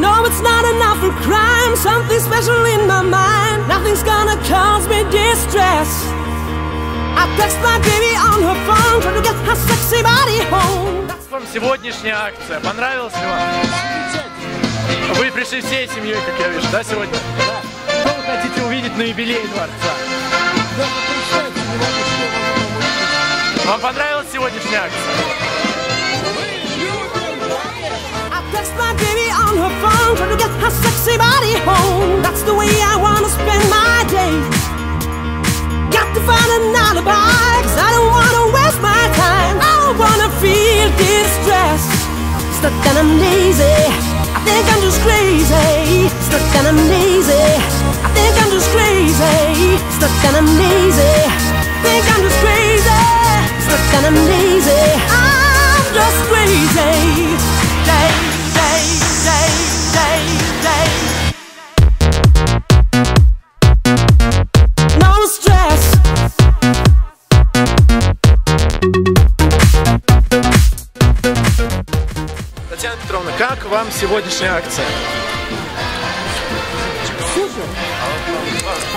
know it's not enough for crime. Something special in my mind. Nothing's gonna cause me distress. I text my baby on her phone, trying to get her sexy body home. Вам сегодняшняя акция понравилась ли вам? Вы пришли всей семьей, как я вижу, да, сегодня? Да. Что вы хотите увидеть на юбилее дворца? Вам понравилась сегодняшняя акция? I text my baby on her phone, trying to get her sexy body home. That's the way I wanna spend my day. Got to find an alibi, 'cause I don't wanna waste my time. I don't wanna feel distressed. Stuck and I'm lazy, I think I'm just crazy. Stuck and I'm lazy, I think I'm just crazy. Stuck and I'm lazy, think I'm just crazy. Stuck and I'm lazy, I'm just crazy. Day, day, day, day, day. No stress. Татьяна Петровна, как вам сегодняшняя акция? Супер!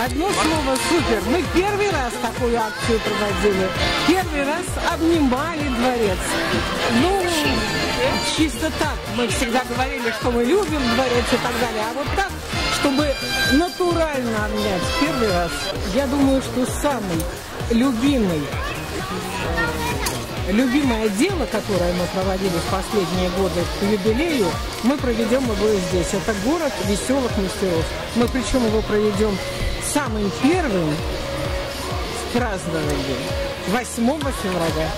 Одно слово супер. Мы первый раз такую акцию проводили. Первый раз обнимали дворец. Ну, чисто так. Мы всегда говорили, что мы любим дворец и так далее. А вот так, чтобы натурально обнять. Первый раз. Я думаю, что самый любимое дело, которое мы проводили в последние годы к юбилею, мы проведем его здесь. Это город веселых мастеров. Мы причем его проведем самым первым празднованием 8 февраля.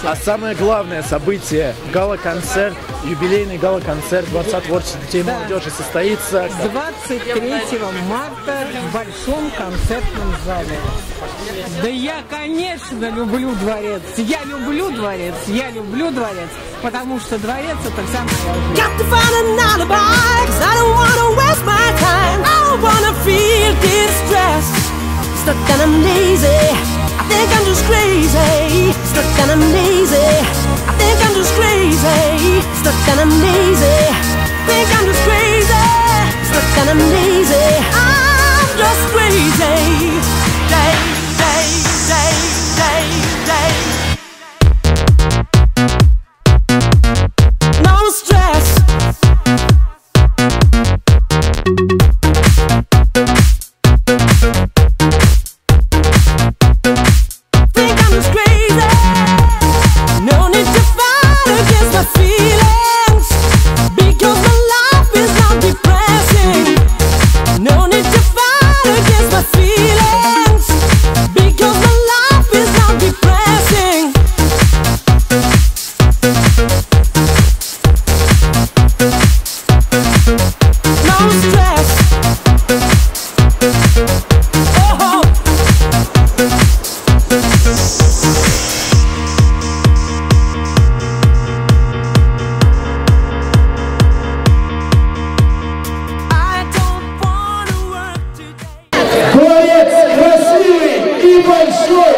А самое главное событие, гала-концерт, юбилейный гала-концерт Дворца творчества детей и молодежи состоится 23 марта в Большом концертном зале. Да я, конечно, люблю дворец. Я люблю дворец. Я люблю дворец. Потому что дворец — это вся моя жизнь. Got to find an alibi, 'cause I don't wanna waste my time. I don't wanna feel distressed. Stuck and I'm lazy, I think I'm just crazy. Stuck and I'm lazy, I think I'm just crazy. Stuck and I'm lazy, think I'm just crazy. Stuck and I'm lazy, I'm just crazy. Day, day, day, day, day. No stress. Think I'm just crazy. No need to fight against my feelings, because my life is not depressing. No need to fight against my feelings, because my life is not depressing. No stress. Oh. I don't wanna work today. Дворец красивый и большой!